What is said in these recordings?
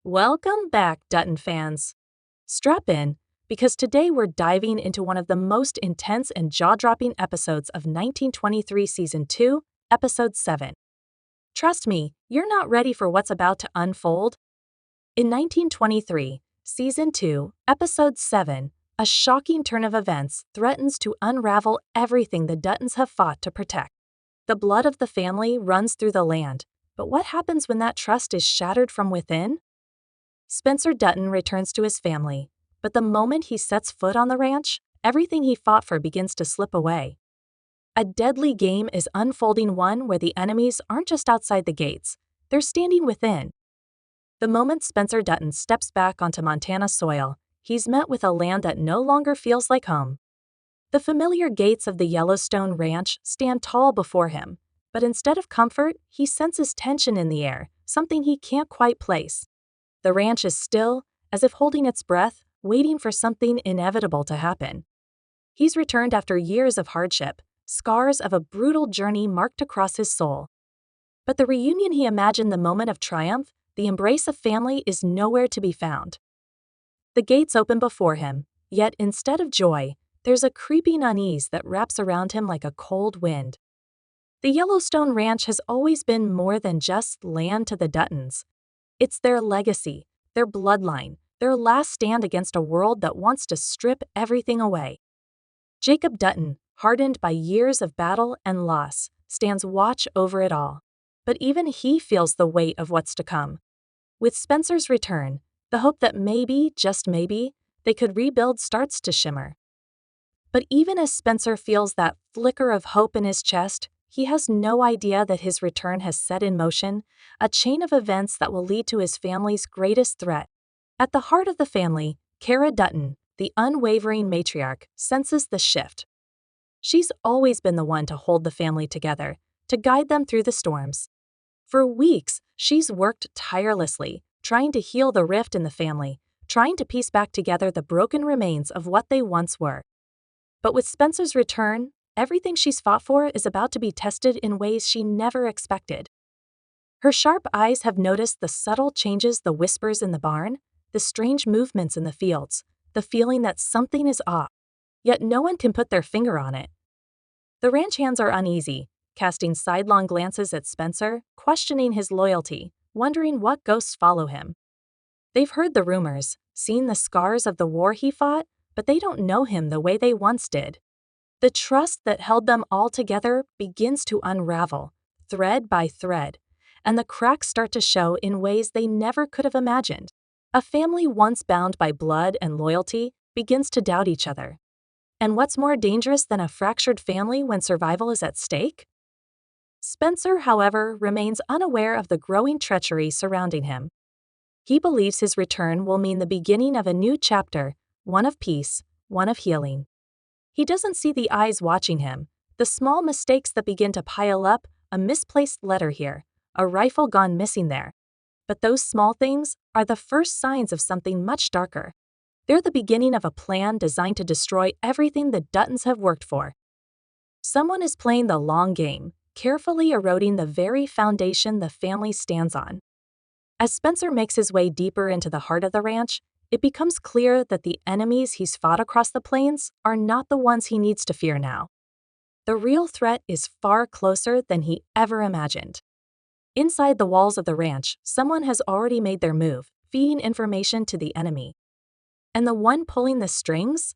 Welcome back, Dutton fans. Strap in, because today we're diving into one of the most intense and jaw-dropping episodes of 1923 Season 2, Episode 7. Trust me, you're not ready for what's about to unfold. In 1923, Season 2, Episode 7, a shocking turn of events threatens to unravel everything the Duttons have fought to protect. The blood of the family runs through the land, but what happens when that trust is shattered from within? Spencer Dutton returns to his family, but the moment he sets foot on the ranch, everything he fought for begins to slip away. A deadly game is unfolding, one where the enemies aren't just outside the gates, they're standing within. The moment Spencer Dutton steps back onto Montana soil, he's met with a land that no longer feels like home. The familiar gates of the Yellowstone Ranch stand tall before him, but instead of comfort, he senses tension in the air, something he can't quite place. The ranch is still, as if holding its breath, waiting for something inevitable to happen. He's returned after years of hardship, scars of a brutal journey marked across his soul. But the reunion he imagined, the moment of triumph, the embrace of family, is nowhere to be found. The gates open before him, yet instead of joy, there's a creeping unease that wraps around him like a cold wind. The Yellowstone Ranch has always been more than just land to the Duttons. It's their legacy, their bloodline, their last stand against a world that wants to strip everything away. Jacob Dutton, hardened by years of battle and loss, stands watch over it all. But even he feels the weight of what's to come. With Spencer's return, the hope that maybe, just maybe, they could rebuild starts to shimmer. But even as Spencer feels that flicker of hope in his chest, he has no idea that his return has set in motion a chain of events that will lead to his family's greatest threat. At the heart of the family, Kara Dutton, the unwavering matriarch, senses the shift. She's always been the one to hold the family together, to guide them through the storms. For weeks, she's worked tirelessly, trying to heal the rift in the family, trying to piece back together the broken remains of what they once were. But with Spencer's return, everything she's fought for is about to be tested in ways she never expected. Her sharp eyes have noticed the subtle changes, the whispers in the barn, the strange movements in the fields, the feeling that something is off, yet no one can put their finger on it. The ranch hands are uneasy, casting sidelong glances at Spencer, questioning his loyalty, wondering what ghosts follow him. They've heard the rumors, seen the scars of the war he fought, but they don't know him the way they once did. The trust that held them all together begins to unravel, thread by thread, and the cracks start to show in ways they never could have imagined. A family once bound by blood and loyalty begins to doubt each other. And what's more dangerous than a fractured family when survival is at stake? Spencer, however, remains unaware of the growing treachery surrounding him. He believes his return will mean the beginning of a new chapter, one of peace, one of healing. He doesn't see the eyes watching him, the small mistakes that begin to pile up, a misplaced letter here, a rifle gone missing there. But those small things are the first signs of something much darker. They're the beginning of a plan designed to destroy everything the Duttons have worked for. Someone is playing the long game, carefully eroding the very foundation the family stands on. As Spencer makes his way deeper into the heart of the ranch, it becomes clear that the enemies he's fought across the plains are not the ones he needs to fear now. The real threat is far closer than he ever imagined. Inside the walls of the ranch, someone has already made their move, feeding information to the enemy. And the one pulling the strings?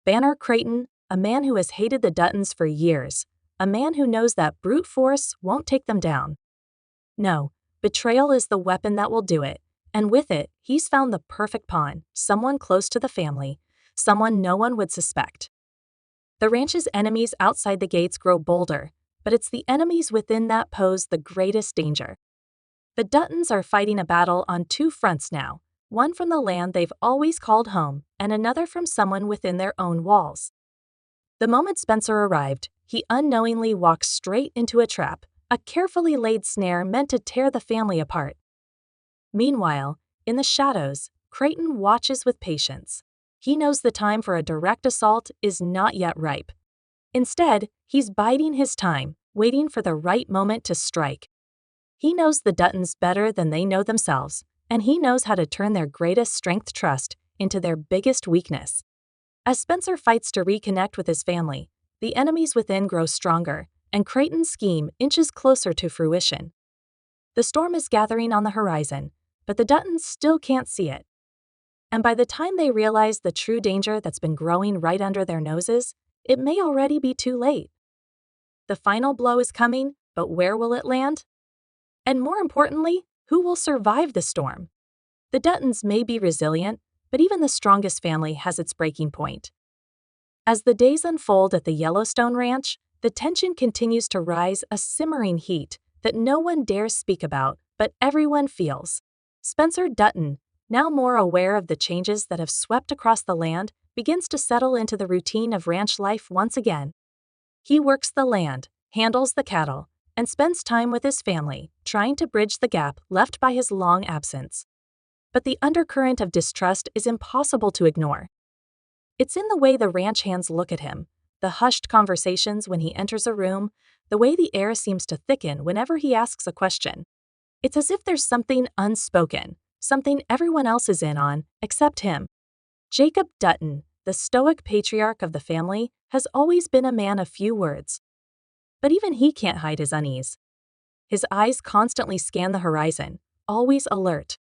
Banner Creighton, a man who has hated the Duttons for years, a man who knows that brute force won't take them down. No, betrayal is the weapon that will do it. And with it, he's found the perfect pawn, someone close to the family, someone no one would suspect. The ranch's enemies outside the gates grow bolder, but it's the enemies within that pose the greatest danger. The Duttons are fighting a battle on two fronts now, one from the land they've always called home, and another from someone within their own walls. The moment Spencer arrived, he unknowingly walked straight into a trap, a carefully laid snare meant to tear the family apart. Meanwhile, in the shadows, Creighton watches with patience. He knows the time for a direct assault is not yet ripe. Instead, he's biding his time, waiting for the right moment to strike. He knows the Duttons better than they know themselves, and he knows how to turn their greatest strength trust into their biggest weakness. As Spencer fights to reconnect with his family, the enemies within grow stronger, and Creighton's scheme inches closer to fruition. The storm is gathering on the horizon, but the Duttons still can't see it. And by the time they realize the true danger that's been growing right under their noses, it may already be too late. The final blow is coming, but where will it land? And more importantly, who will survive the storm? The Duttons may be resilient, but even the strongest family has its breaking point. As the days unfold at the Yellowstone Ranch, the tension continues to rise, a simmering heat that no one dares speak about, but everyone feels. Spencer Dutton, now more aware of the changes that have swept across the land, begins to settle into the routine of ranch life once again. He works the land, handles the cattle, and spends time with his family, trying to bridge the gap left by his long absence. But the undercurrent of distrust is impossible to ignore. It's in the way the ranch hands look at him, the hushed conversations when he enters a room, the way the air seems to thicken whenever he asks a question. It's as if there's something unspoken, something everyone else is in on, except him. Jacob Dutton, the stoic patriarch of the family, has always been a man of few words. But even he can't hide his unease. His eyes constantly scan the horizon, always alert,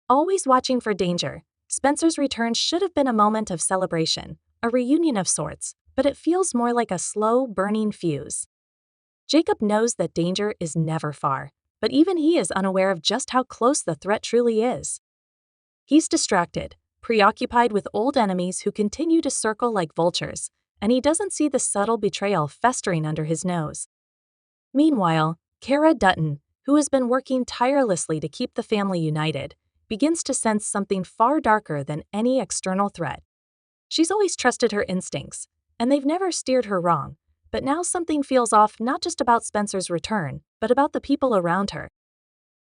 always watching for danger. Spencer's return should have been a moment of celebration, a reunion of sorts, but it feels more like a slow, burning fuse. Jacob knows that danger is never far, but even he is unaware of just how close the threat truly is. He's distracted, preoccupied with old enemies who continue to circle like vultures, and he doesn't see the subtle betrayal festering under his nose. Meanwhile, Kara Dutton, who has been working tirelessly to keep the family united, begins to sense something far darker than any external threat. She's always trusted her instincts, and they've never steered her wrong, but now something feels off, not just about Spencer's return, but about the people around her.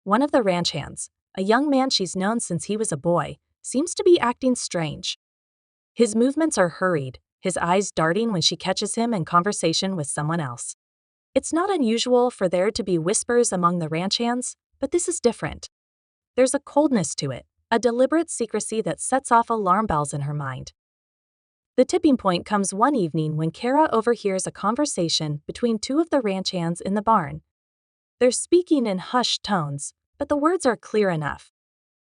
One of the ranch hands, a young man she's known since he was a boy, seems to be acting strange. His movements are hurried, his eyes darting when she catches him in conversation with someone else. It's not unusual for there to be whispers among the ranch hands, but this is different. There's a coldness to it, a deliberate secrecy that sets off alarm bells in her mind. The tipping point comes one evening when Kara overhears a conversation between two of the ranch hands in the barn. They're speaking in hushed tones, but the words are clear enough.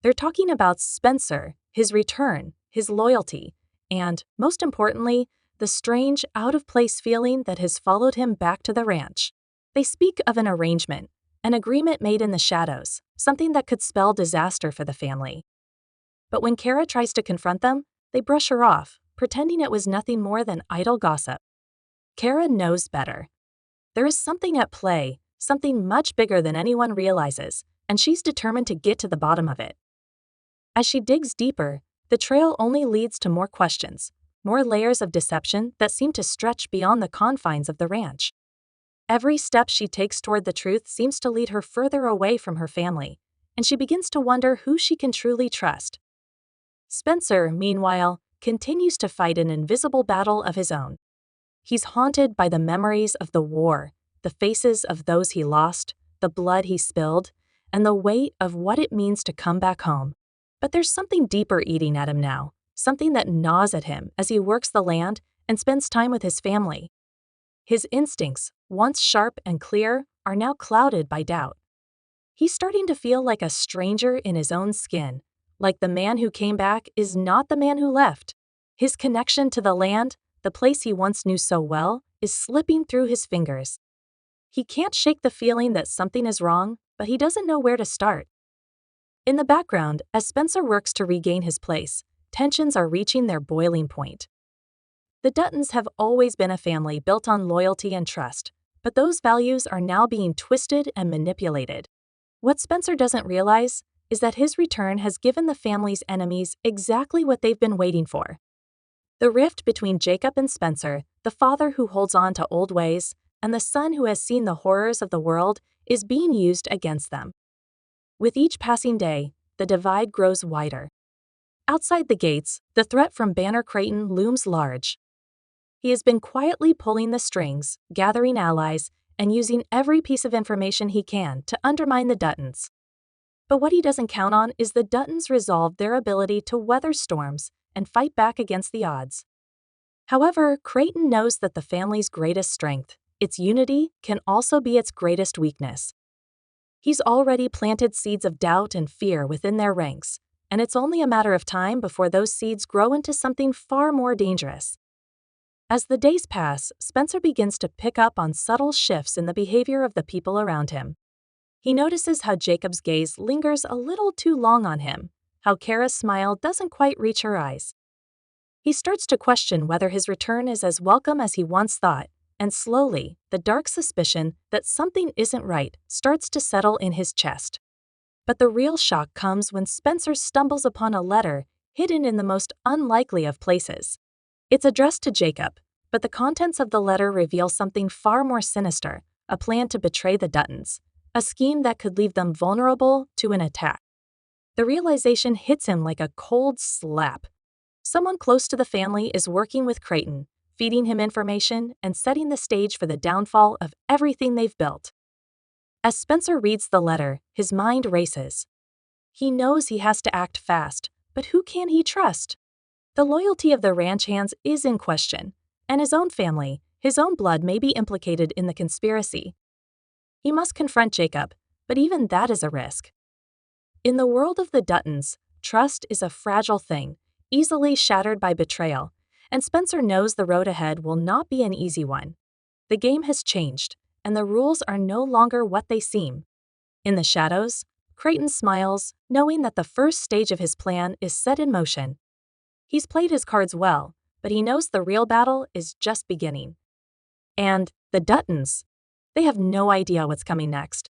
They're talking about Spencer, his return, his loyalty, and, most importantly, the strange, out-of-place feeling that has followed him back to the ranch. They speak of an arrangement, an agreement made in the shadows, something that could spell disaster for the family. But when Kara tries to confront them, they brush her off, pretending it was nothing more than idle gossip. Kara knows better. There is something at play, something much bigger than anyone realizes, and she's determined to get to the bottom of it. As she digs deeper, the trail only leads to more questions, more layers of deception that seem to stretch beyond the confines of the ranch. Every step she takes toward the truth seems to lead her further away from her family, and she begins to wonder who she can truly trust. Spencer, meanwhile, continues to fight an invisible battle of his own. He's haunted by the memories of the war, the faces of those he lost, the blood he spilled, and the weight of what it means to come back home. But there's something deeper eating at him now, something that gnaws at him as he works the land and spends time with his family. His instincts, once sharp and clear, are now clouded by doubt. He's starting to feel like a stranger in his own skin, like the man who came back is not the man who left. His connection to the land, the place he once knew so well, is slipping through his fingers. He can't shake the feeling that something is wrong, but he doesn't know where to start. In the background, as Spencer works to regain his place, tensions are reaching their boiling point. The Duttons have always been a family built on loyalty and trust, but those values are now being twisted and manipulated. What Spencer doesn't realize is that his return has given the family's enemies exactly what they've been waiting for. The rift between Jacob and Spencer, the father who holds on to old ways, and the son who has seen the horrors of the world, is being used against them. With each passing day, the divide grows wider. Outside the gates, the threat from Banner Creighton looms large. He has been quietly pulling the strings, gathering allies, and using every piece of information he can to undermine the Duttons. But what he doesn't count on is the Duttons resolve their ability to weather storms and fight back against the odds. However, Creighton knows that the family's greatest strength, its unity, can also be its greatest weakness. He's already planted seeds of doubt and fear within their ranks, and it's only a matter of time before those seeds grow into something far more dangerous. As the days pass, Spencer begins to pick up on subtle shifts in the behavior of the people around him. He notices how Jacob's gaze lingers a little too long on him, how Kara's smile doesn't quite reach her eyes. He starts to question whether his return is as welcome as he once thought, and slowly, the dark suspicion that something isn't right starts to settle in his chest. But the real shock comes when Spencer stumbles upon a letter hidden in the most unlikely of places. It's addressed to Jacob, but the contents of the letter reveal something far more sinister, a plan to betray the Duttons, a scheme that could leave them vulnerable to an attack. The realization hits him like a cold slap. Someone close to the family is working with Creighton, feeding him information and setting the stage for the downfall of everything they've built. As Spencer reads the letter, his mind races. He knows he has to act fast, but who can he trust? The loyalty of the ranch hands is in question, and his own family, his own blood may be implicated in the conspiracy. He must confront Jacob, but even that is a risk. In the world of the Duttons, trust is a fragile thing, easily shattered by betrayal, and Spencer knows the road ahead will not be an easy one. The game has changed, and the rules are no longer what they seem. In the shadows, Creighton smiles, knowing that the first stage of his plan is set in motion. He's played his cards well, but he knows the real battle is just beginning. And the Duttons, they have no idea what's coming next.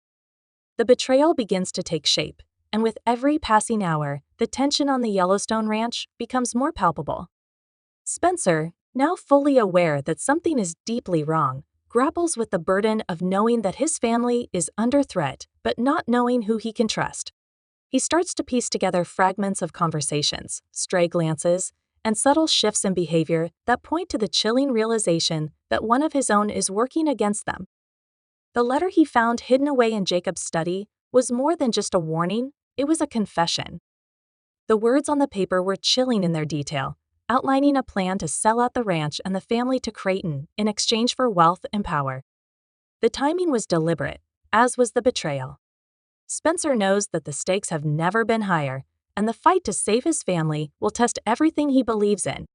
The betrayal begins to take shape, and with every passing hour, the tension on the Yellowstone Ranch becomes more palpable. Spencer, now fully aware that something is deeply wrong, grapples with the burden of knowing that his family is under threat, but not knowing who he can trust. He starts to piece together fragments of conversations, stray glances, and subtle shifts in behavior that point to the chilling realization that one of his own is working against them. The letter he found hidden away in Jacob's study was more than just a warning, it was a confession. The words on the paper were chilling in their detail, outlining a plan to sell out the ranch and the family to Creighton in exchange for wealth and power. The timing was deliberate, as was the betrayal. Spencer knows that the stakes have never been higher, and the fight to save his family will test everything he believes in.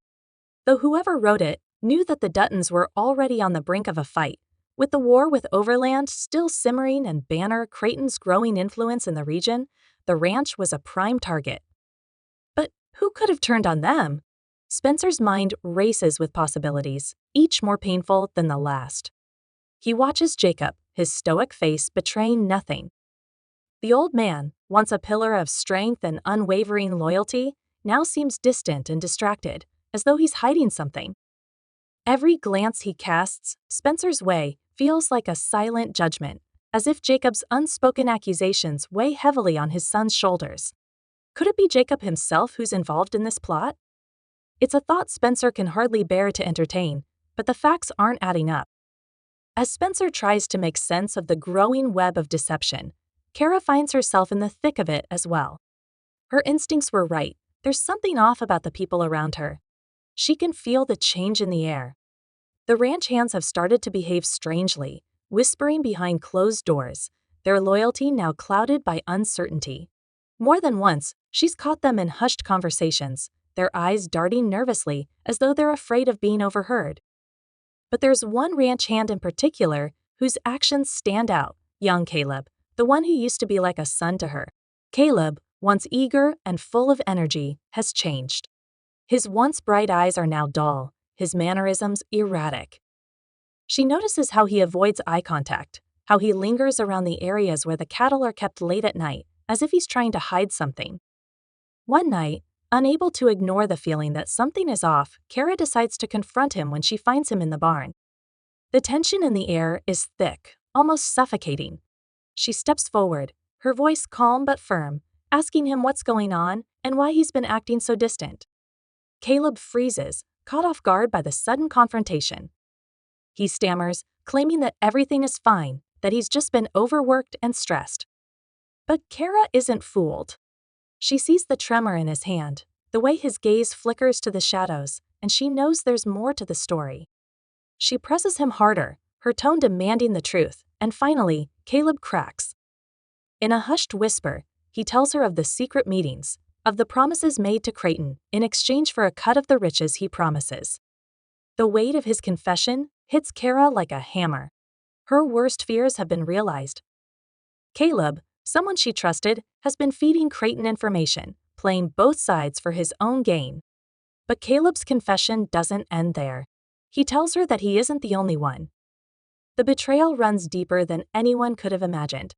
Though whoever wrote it knew that the Duttons were already on the brink of a fight, with the war with Overland still simmering and Banner, Creighton's growing influence in the region, the ranch was a prime target. But who could have turned on them? Spencer's mind races with possibilities, each more painful than the last. He watches Jacob, his stoic face betraying nothing. The old man, once a pillar of strength and unwavering loyalty, now seems distant and distracted, as though he's hiding something. Every glance he casts Spencer's way feels like a silent judgment, as if Jacob's unspoken accusations weigh heavily on his son's shoulders. Could it be Jacob himself who's involved in this plot? It's a thought Spencer can hardly bear to entertain, but the facts aren't adding up. As Spencer tries to make sense of the growing web of deception, Kara finds herself in the thick of it as well. Her instincts were right, there's something off about the people around her. She can feel the change in the air. The ranch hands have started to behave strangely, whispering behind closed doors, their loyalty now clouded by uncertainty. More than once, she's caught them in hushed conversations, their eyes darting nervously as though they're afraid of being overheard. But there's one ranch hand in particular whose actions stand out, young Caleb, the one who used to be like a son to her. Caleb, once eager and full of energy, has changed. His once bright eyes are now dull, his mannerisms erratic. She notices how he avoids eye contact, how he lingers around the areas where the cattle are kept late at night, as if he's trying to hide something. One night, unable to ignore the feeling that something is off, Kara decides to confront him when she finds him in the barn. The tension in the air is thick, almost suffocating. She steps forward, her voice calm but firm, asking him what's going on and why he's been acting so distant. Caleb freezes, caught off guard by the sudden confrontation. He stammers, claiming that everything is fine, that he's just been overworked and stressed. But Kara isn't fooled. She sees the tremor in his hand, the way his gaze flickers to the shadows, and she knows there's more to the story. She presses him harder, her tone demanding the truth, and finally, Caleb cracks. In a hushed whisper, he tells her of the secret meetings, of the promises made to Creighton in exchange for a cut of the riches he promises. The weight of his confession hits Kara like a hammer. Her worst fears have been realized. Caleb, someone she trusted, has been feeding Creighton information, playing both sides for his own gain. But Caleb's confession doesn't end there. He tells her that he isn't the only one. The betrayal runs deeper than anyone could have imagined.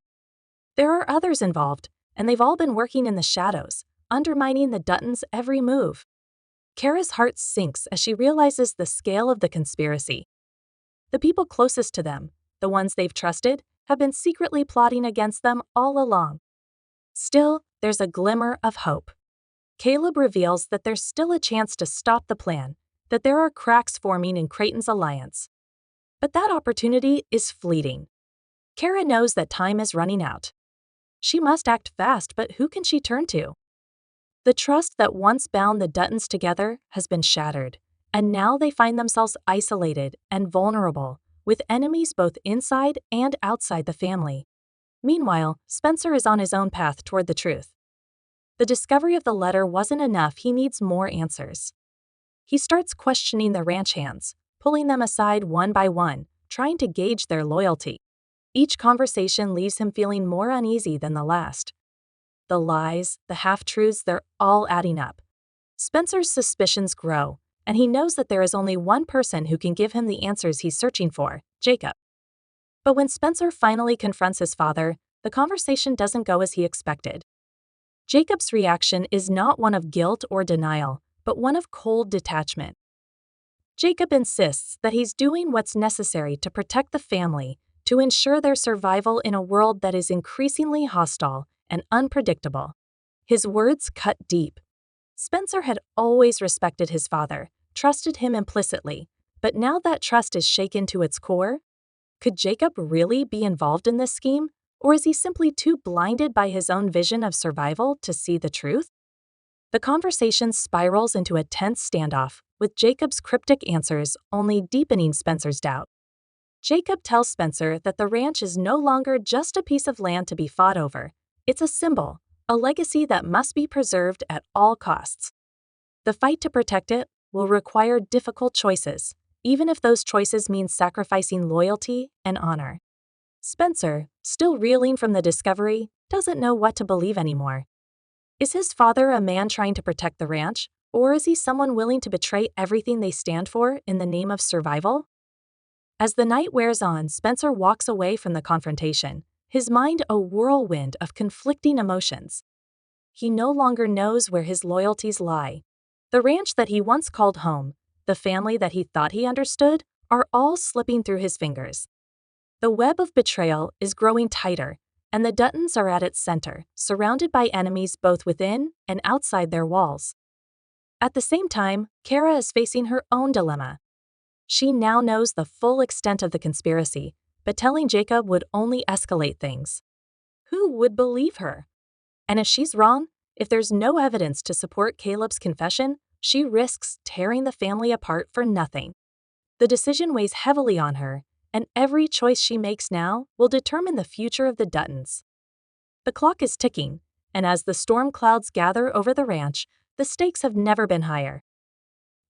There are others involved, and they've all been working in the shadows, undermining the Duttons' every move. Kara's heart sinks as she realizes the scale of the conspiracy. The people closest to them, the ones they've trusted, have been secretly plotting against them all along. Still, there's a glimmer of hope. Caleb reveals that there's still a chance to stop the plan, that there are cracks forming in Creighton's alliance. But that opportunity is fleeting. Kara knows that time is running out. She must act fast, but who can she turn to? The trust that once bound the Duttons together has been shattered, and now they find themselves isolated and vulnerable, with enemies both inside and outside the family. Meanwhile, Spencer is on his own path toward the truth. The discovery of the letter wasn't enough, he needs more answers. He starts questioning the ranch hands, pulling them aside one by one, trying to gauge their loyalty. Each conversation leaves him feeling more uneasy than the last. The lies, the half-truths, they're all adding up. Spencer's suspicions grow, and he knows that there is only one person who can give him the answers he's searching for, Jacob. But when Spencer finally confronts his father, the conversation doesn't go as he expected. Jacob's reaction is not one of guilt or denial, but one of cold detachment. Jacob insists that he's doing what's necessary to protect the family, to ensure their survival in a world that is increasingly hostile and unpredictable. His words cut deep. Spencer had always respected his father, trusted him implicitly, but now that trust is shaken to its core. Could Jacob really be involved in this scheme, or is he simply too blinded by his own vision of survival to see the truth? The conversation spirals into a tense standoff, with Jacob's cryptic answers only deepening Spencer's doubt. Jacob tells Spencer that the ranch is no longer just a piece of land to be fought over. It's a symbol, a legacy that must be preserved at all costs. The fight to protect it will require difficult choices, even if those choices mean sacrificing loyalty and honor. Spencer, still reeling from the discovery, doesn't know what to believe anymore. Is his father a man trying to protect the ranch, or is he someone willing to betray everything they stand for in the name of survival? As the night wears on, Spencer walks away from the confrontation, his mind a whirlwind of conflicting emotions. He no longer knows where his loyalties lie. The ranch that he once called home, the family that he thought he understood, are all slipping through his fingers. The web of betrayal is growing tighter, and the Duttons are at its center, surrounded by enemies both within and outside their walls. At the same time, Kara is facing her own dilemma. She now knows the full extent of the conspiracy, but telling Jacob would only escalate things. Who would believe her? And if she's wrong, if there's no evidence to support Caleb's confession, she risks tearing the family apart for nothing. The decision weighs heavily on her, and every choice she makes now will determine the future of the Duttons. The clock is ticking, and as the storm clouds gather over the ranch, the stakes have never been higher.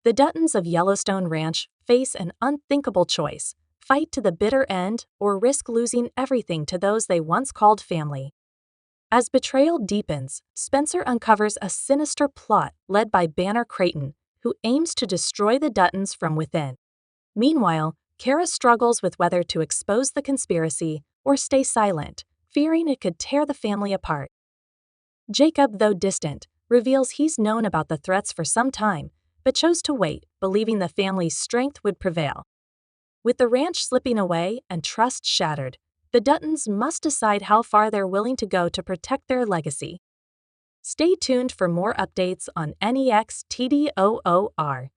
The Duttons of Yellowstone Ranch face an unthinkable choice: fight to the bitter end or risk losing everything to those they once called family. As betrayal deepens, Spencer uncovers a sinister plot led by Banner Creighton, who aims to destroy the Duttons from within. Meanwhile, Kara struggles with whether to expose the conspiracy or stay silent, fearing it could tear the family apart. Jacob, though distant, reveals he's known about the threats for some time, but chose to wait, believing the family's strength would prevail. With the ranch slipping away and trust shattered, the Duttons must decide how far they're willing to go to protect their legacy. Stay tuned for more updates on NEX TDOOR.